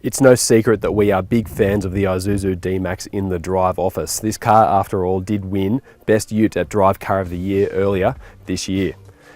It's no secret that we are big fans of the Isuzu D-Max in the Drive office. This car, after all, did win Best Ute at Drive Car of the Year earlier this year.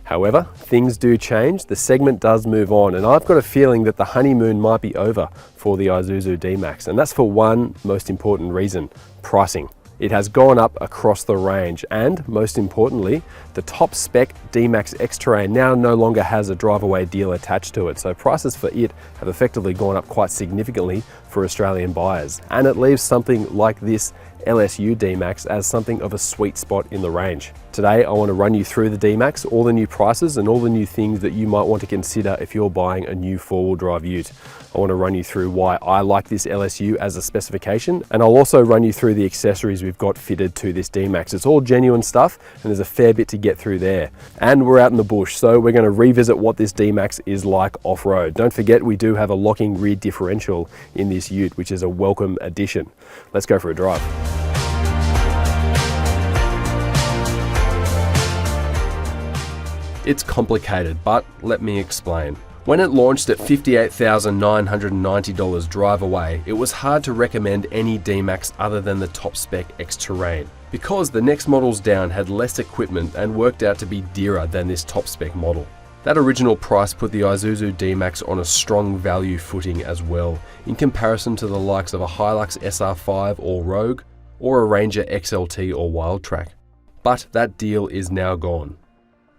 However, things do change, the segment does move on, and I've got a feeling that the honeymoon might be over for the Isuzu D-Max, and that's for one most important reason: pricing. It has gone up across the range, and most importantly, the top spec D-Max X-Terrain now no longer has a drive-away deal attached to it, so prices for it have effectively gone up quite significantly for Australian buyers, and it leaves something like this LSU D-Max as something of a sweet spot in the range. Today I want to run you through the D-Max, all the new prices and all the new things that you might want to consider if you're buying a new four-wheel drive ute. I want to run you through why I like this LSU as a specification, and I'll also run you through the accessories we've got fitted to this D-Max. It's all genuine stuff and there's a fair bit to get through there. And we're out in the bush, so we're going to revisit what this D-Max is like off-road. Don't forget, we do have a locking rear differential in this ute, which is a welcome addition. Let's go for a drive. It's complicated, but let me explain. When it launched at $58,990 drive away, it was hard to recommend any D-Max other than the top spec X-Terrain, because the next models down had less equipment and worked out to be dearer than this top spec model. That original price put the Isuzu D-Max on a strong value footing as well, in comparison to the likes of a Hilux SR5 or Rogue, or a Ranger XLT or Wildtrak. But that deal is now gone.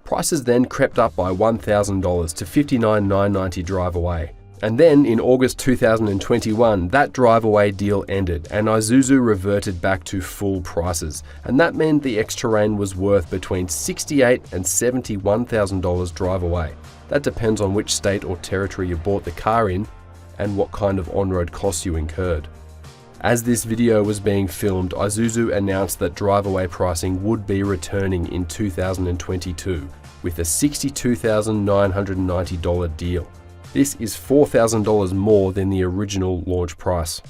Prices then crept up by $1,000 to $59,990 drive away. And then in August 2021, that drive away deal ended and Isuzu reverted back to full prices. And that meant the X-Terrain was worth between $68,000 and $71,000 drive away. That depends on which state or territory you bought the car in and what kind of on-road costs you incurred. As this video was being filmed, Isuzu announced that drive-away pricing would be returning in 2022 with a $62,990 deal. This is $4,000 more than the original launch price.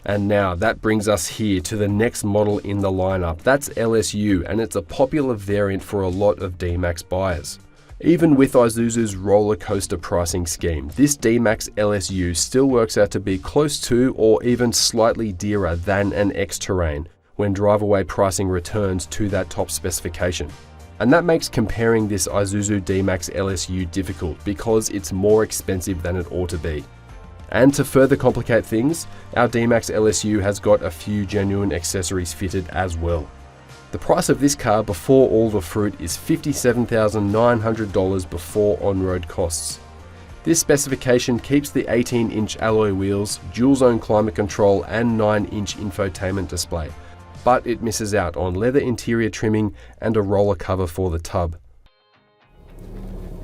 And now that brings us here to the next model in the lineup. That's LSU, and it's a popular variant for a lot of D-Max buyers. Even with Isuzu's roller coaster pricing scheme, this D-Max LSU still works out to be close to or even slightly dearer than an X-Terrain when drive-away pricing returns to that top specification. And that makes comparing this Isuzu D-Max LSU difficult because it's more expensive than it ought to be. And to further complicate things, our D-Max LSU has got a few genuine accessories fitted as well. The price of this car before all the fruit is $57,900 before on-road costs. This specification keeps the 18-inch alloy wheels, dual-zone climate control and 9-inch infotainment display, but it misses out on leather interior trimming and a roller cover for the tub.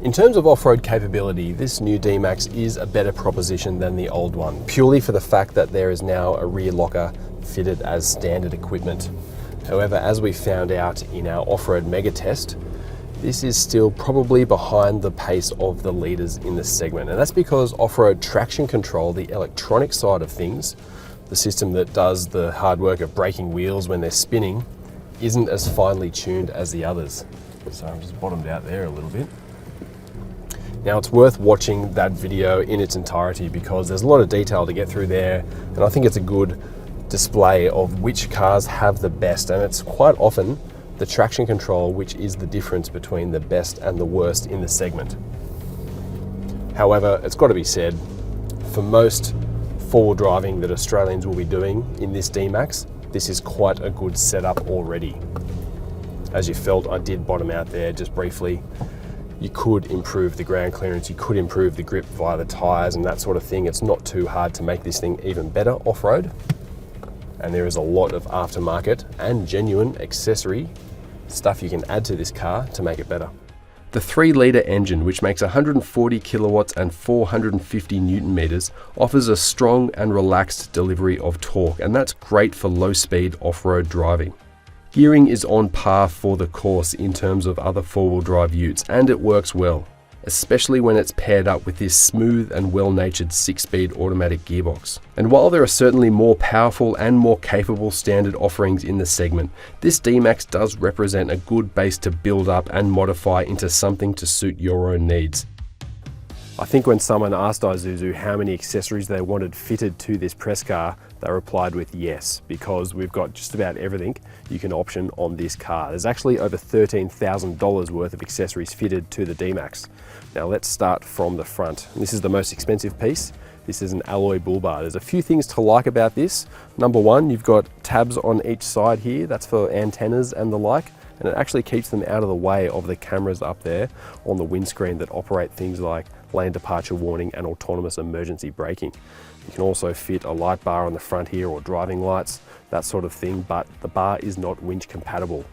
In terms of off-road capability, this new D-Max is a better proposition than the old one, purely for the fact that there is now a rear locker fitted as standard equipment. However, as we found out in our off-road mega test, this is still probably behind the pace of the leaders in the segment. And that's because off-road traction control, the electronic side of things, the system that does the hard work of braking wheels when they're spinning, isn't as finely tuned as the others. So I'm just bottomed out there a little bit. Now it's worth watching that video in its entirety because there's a lot of detail to get through there, and I think it's a good display of which cars have the best, and it's quite often the traction control which is the difference between the best and the worst in the segment. However, it's got to be said, for most four-wheel driving that Australians will be doing in this D-Max, this is quite a good setup already. As you felt, I did bottom out there just briefly. You could improve the ground clearance, you could improve the grip via the tyres and that sort of thing. It's not too hard to make this thing even better off-road. And there is a lot of aftermarket and genuine accessory stuff you can add to this car to make it better. The 3-litre engine, which makes 140 kilowatts and 450 newton meters, offers a strong and relaxed delivery of torque, and that's great for low-speed off-road driving. Gearing is on par for the course in terms of other four-wheel drive utes, and it works well, especially when it's paired up with this smooth and well-natured 6-speed automatic gearbox. And while there are certainly more powerful and more capable standard offerings in the segment, this D-Max does represent a good base to build up and modify into something to suit your own needs. I think when someone asked Isuzu how many accessories they wanted fitted to this press car, they replied with yes, because we've got just about everything you can option on this car. There's actually over $13,000 worth of accessories fitted to the D-Max. Now let's start from the front. This is the most expensive piece. This is an alloy bull bar. There's a few things to like about this. Number one, you've got tabs on each side here. That's for antennas and the like. And it actually keeps them out of the way of the cameras up there on the windscreen that operate things like lane departure warning and autonomous emergency braking. You can also fit a light bar on the front here or driving lights, that sort of thing, but the bar is not winch compatible.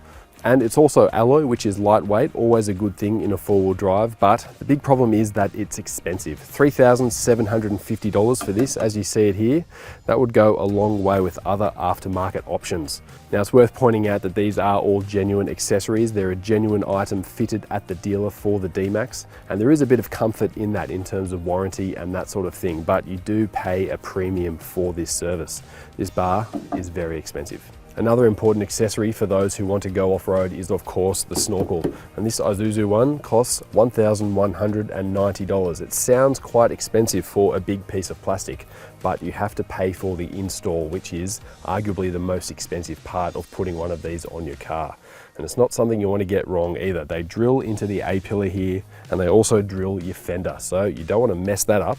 And it's also alloy, which is lightweight, always a good thing in a four-wheel drive, but the big problem is that it's expensive. $3,750 for this, as you see it here. That would go a long way with other aftermarket options. Now it's worth pointing out that these are all genuine accessories. They're a genuine item fitted at the dealer for the D-Max, and there is a bit of comfort in that in terms of warranty and that sort of thing, but you do pay a premium for this service. This bar is very expensive. Another important accessory for those who want to go off-road is of course the snorkel, and this Isuzu one costs $1,190. It sounds quite expensive for a big piece of plastic, but you have to pay for the install, which is arguably the most expensive part of putting one of these on your car. And it's not something you want to get wrong either. They drill into the A-pillar here, and they also drill your fender, so you don't want to mess that up.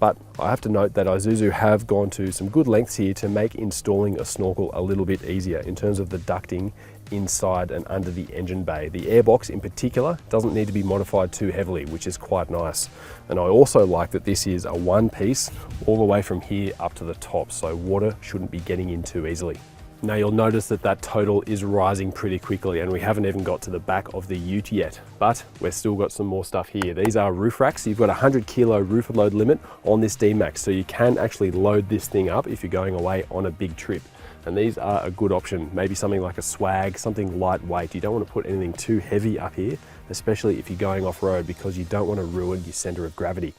But I have to note that Isuzu have gone to some good lengths here to make installing a snorkel a little bit easier in terms of the ducting inside and under the engine bay. The airbox in particular doesn't need to be modified too heavily, which is quite nice. And I also like that this is a one piece all the way from here up to the top, so water shouldn't be getting in too easily. Now you'll notice that that total is rising pretty quickly, and we haven't even got to the back of the ute yet, but we've still got some more stuff here. These are roof racks. You've got a 100 kilo roof load limit on this D-Max, so you can actually load this thing up if you're going away on a big trip. And these are a good option. Maybe something like a swag, something lightweight. You don't want to put anything too heavy up here, especially if you're going off-road, because you don't want to ruin your center of gravity.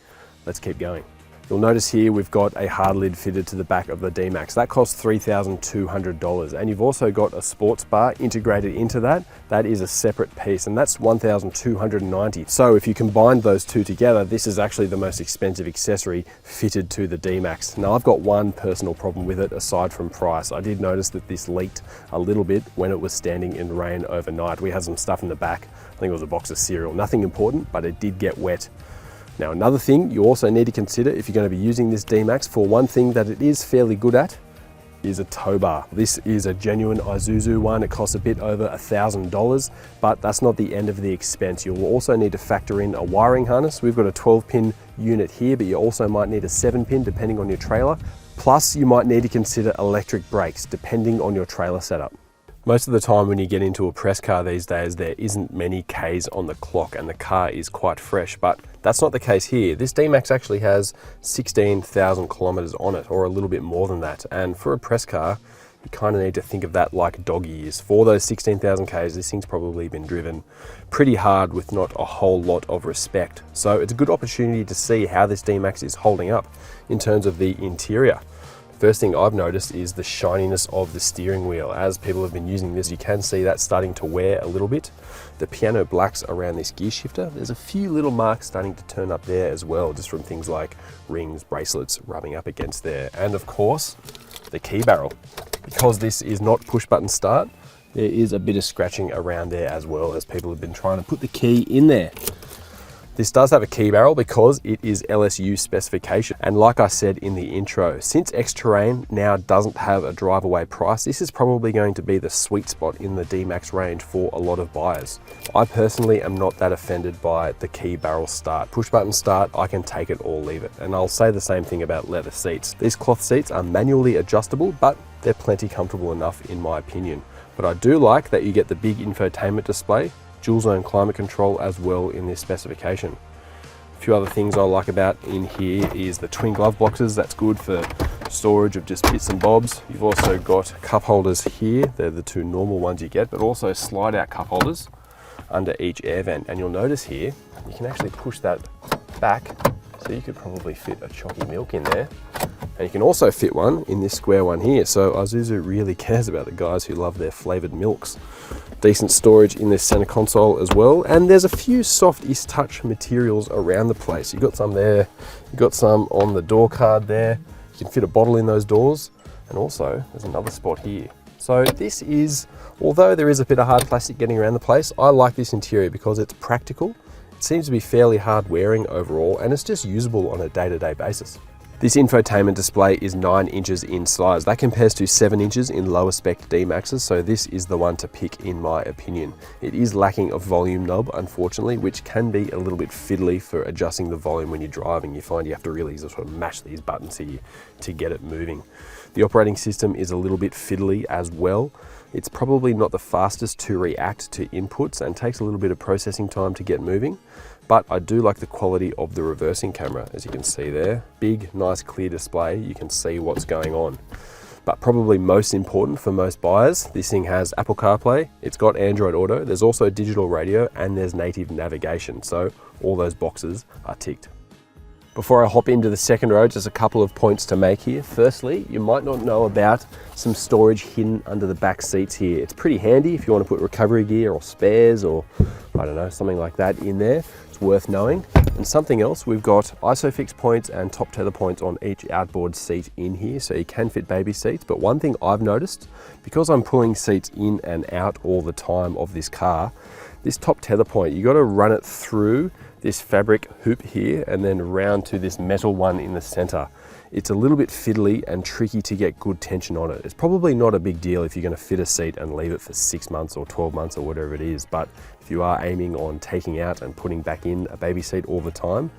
Let's keep going. You'll notice here we've got a hard lid fitted to the back of the D-Max. That costs $3,200, and you've also got a sports bar integrated into that. That is a separate piece, and that's $1,290. So if you combine those two together, this is actually the most expensive accessory fitted to the D-Max. Now I've got one personal problem with it aside from price. I did notice that this leaked a little bit when it was standing in rain overnight. We had some stuff in the back. I think it was a box of cereal. Nothing important, but it did get wet. Now another thing you also need to consider if you're going to be using this D-Max, for one thing that it is fairly good at is a tow bar. This is a genuine Isuzu one. It costs a bit over $1,000, but that's not the end of the expense. You'll also need to factor in a wiring harness. We've got a 12-pin unit here, but you also might need a 7-pin depending on your trailer. Plus you might need to consider electric brakes depending on your trailer setup. Most of the time when you get into a press car these days, there isn't many Ks on the clock and the car is quite fresh, but that's not the case here. This D-Max actually has 16,000 kilometers on it, or a little bit more than that. And for a press car, you kind of need to think of that like dog years. For those 16,000 Ks, this thing's probably been driven pretty hard with not a whole lot of respect. So it's a good opportunity to see how this D-Max is holding up in terms of the interior. First thing I've noticed is the shininess of the steering wheel. As people have been using this, you can see that starting to wear a little bit. The piano blacks around this gear shifter, there's a few little marks starting to turn up there as well, just from things like rings, bracelets rubbing up against there. And of course, the key barrel. Because this is not push button start, there is a bit of scratching around there as well, as people have been trying to put the key in there. This does have a key barrel because it is LSU specification. And like I said in the intro, since X-Terrain now doesn't have a drive-away price, this is probably going to be the sweet spot in the D-Max range for a lot of buyers. I personally am not that offended by the key barrel start. Push button start, I can take it or leave it. And I'll say the same thing about leather seats. These cloth seats are manually adjustable, but they're plenty comfortable enough in my opinion. But I do like that you get the big infotainment display, dual zone climate control as well in this specification. A few other things I like about in here is the twin glove boxes. That's good for storage of just bits and bobs. You've also got cup holders here. They're the two normal ones you get, but also slide out cup holders under each air vent. And you'll notice here, you can actually push that back, so you could probably fit a chalky milk in there. And you can also fit one in this square one here. So Isuzu really cares about the guys who love their flavored milks. decent storage in this center console as well. And there's a few soft-ish touch materials around the place. You've got some there, you've got some on the door card there. You can fit a bottle in those doors. And also there's another spot here. So this is, although there is a bit of hard plastic getting around the place, I like this interior because it's practical. It seems to be fairly hard wearing overall, and it's just usable on a day-to-day basis. This infotainment display is 9 inches in size. That compares to 7 inches in lower spec D-Maxes, so this is the one to pick in my opinion. It is lacking a volume knob, unfortunately, which can be a little bit fiddly for adjusting the volume when you're driving. You find you have to really sort of mash these buttons here to get it moving. The operating system is a little bit fiddly as well. It's probably not the fastest to react to inputs and takes a little bit of processing time to get moving. But I do like the quality of the reversing camera, as you can see there. Big, nice, clear display. You can see what's going on. But probably most important for most buyers, this thing has Apple CarPlay, it's got Android Auto, there's also digital radio, and there's native navigation. So all those boxes are ticked. Before I hop into the second row, just a couple of points to make here. Firstly, you might not know about some storage hidden under the back seats here. It's pretty handy if you want to put recovery gear or spares or, I don't know, something like that in there. It's worth knowing. And something else, we've got ISOFIX points and top tether points on each outboard seat in here, so you can fit baby seats. But one thing I've noticed, because I'm pulling seats in and out all the time of this car, this top tether point, you got to run it through this fabric hoop here and then round to this metal one in the center. It's a little bit fiddly and tricky to get good tension on it. It's probably not a big deal if you're going to fit a seat and leave it for 6 months or 12 months or whatever it is, but if you are aiming on taking out and putting back in a baby seat all the time,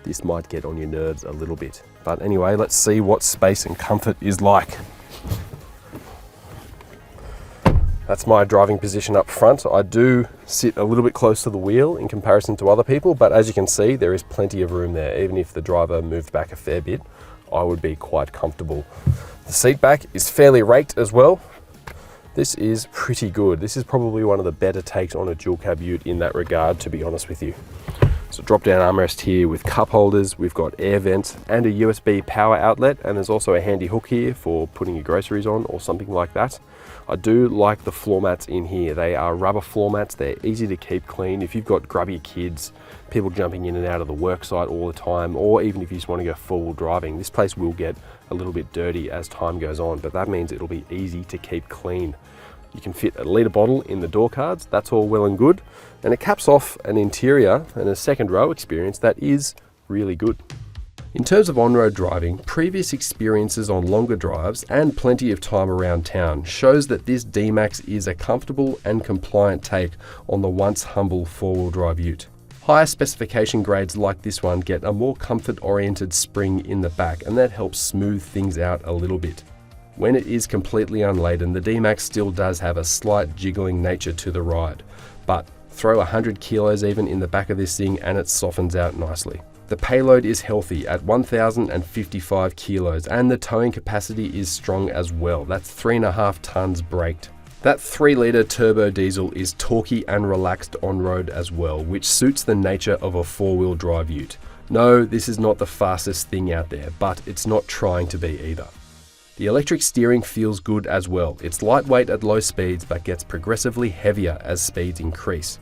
this might get on your nerves a little bit. But anyway, let's see what space and comfort is like. That's my driving position up front. I do sit a little bit close to the wheel in comparison to other people, but as you can see, there is plenty of room there. Even if the driver moved back a fair bit, I would be quite comfortable. The seat back is fairly raked as well. This is pretty good. This is probably one of the better takes on a dual cab ute in that regard, to be honest with you. So drop down armrest here with cup holders. We've got air vents and a USB power outlet, and there's also a handy hook here for putting your groceries on or something like that. I do like the floor mats in here. They are rubber floor mats. They're easy to keep clean. If you've got grubby kids, people jumping in and out of the work site all the time, or even if you just want to go full driving, this place will get a little bit dirty as time goes on, but that means it'll be easy to keep clean. You can fit a litre bottle in the door cards. That's all well and good. And it caps off an interior and a second row experience that is really good. In terms of on-road driving, previous experiences on longer drives and plenty of time around town shows that this D-Max is a comfortable and compliant take on the once humble four-wheel drive ute. Higher specification grades like this one get a more comfort-oriented spring in the back, and that helps smooth things out a little bit. When it is completely unladen, the D-Max still does have a slight jiggling nature to the ride, but throw 100 kilos even in the back of this thing and it softens out nicely. The payload is healthy at 1,055 kilos, and the towing capacity is strong as well. That's 3.5 tons braked. That 3-litre turbo diesel is torquey and relaxed on road as well, which suits the nature of a four-wheel drive ute. No, this is not the fastest thing out there, but it's not trying to be either. The electric steering feels good as well. It's lightweight at low speeds, but gets progressively heavier as speeds increase.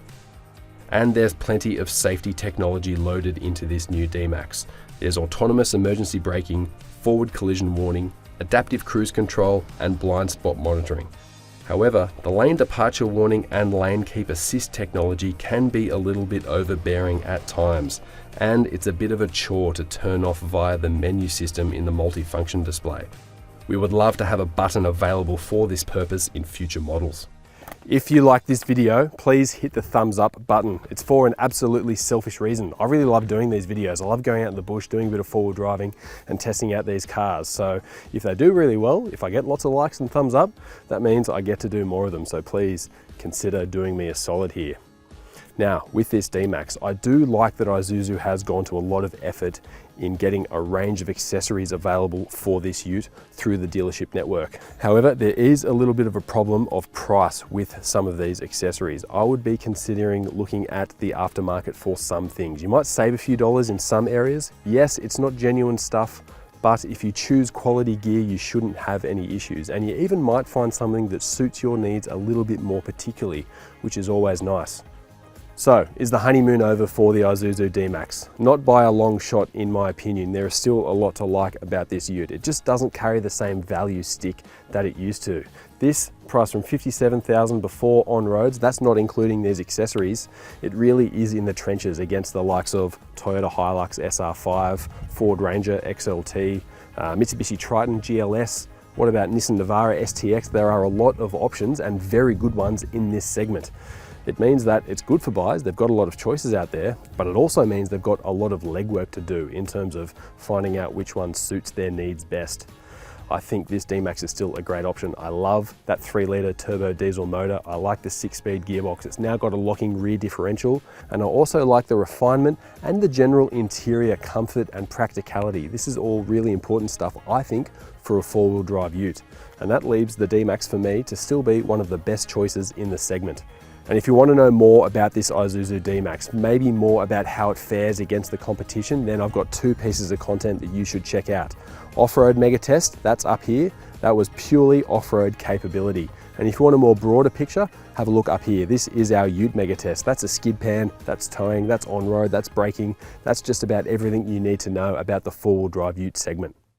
And there's plenty of safety technology loaded into this new D-Max. There's autonomous emergency braking, forward collision warning, adaptive cruise control, and blind spot monitoring. However, the lane departure warning and lane keep assist technology can be a little bit overbearing at times, and it's a bit of a chore to turn off via the menu system in the multifunction display. We would love to have a button available for this purpose in future models. If you like this video, please hit the thumbs up button. It's for an absolutely selfish reason. I really love doing these videos. I love going out in the bush, doing a bit of forward driving and testing out these cars. So if they do really well, if I get lots of likes and thumbs up, that means I get to do more of them. So please consider doing me a solid here. Now, with this D-Max, I do like that Isuzu has gone to a lot of effort in getting a range of accessories available for this ute through the dealership network. However, there is a little bit of a problem of price with some of these accessories. I would be considering looking at the aftermarket for some things. You might save a few dollars in some areas. Yes, it's not genuine stuff but if you choose quality gear, you shouldn't have any issues, and you even might find something that suits your needs a little bit more particularly, which is always nice. So, is the honeymoon over for the Isuzu D-Max? Not by a long shot in my opinion. There is still a lot to like about this ute. It just doesn't carry the same value stick that it used to. This, priced from $57,000 before on roads, that's not including these accessories. It really is in the trenches against the likes of Toyota Hilux SR5, Ford Ranger XLT, Mitsubishi Triton GLS. What about Nissan Navara STX? There are a lot of options and very good ones in this segment. It means that it's good for buyers, they've got a lot of choices out there, but it also means they've got a lot of legwork to do in terms of finding out which one suits their needs best. I think this D-Max is still a great option. I love that 3-litre turbo diesel motor. I like the 6-speed gearbox. It's now got a locking rear differential, and I also like the refinement and the general interior comfort and practicality. This is all really important stuff, I think, for a 4-wheel drive ute. And that leaves the D-Max for me to still be one of the best choices in the segment. And if you want to know more about this Isuzu D-Max, maybe more about how it fares against the competition, then I've got 2 pieces of content that you should check out. Off-road mega test, that's up here. That was purely off-road capability. And if you want a more broader picture, have a look up here. This is our ute mega test. That's a skid pan, that's towing, that's on-road, that's braking. That's just about everything you need to know about the 4-wheel drive ute segment.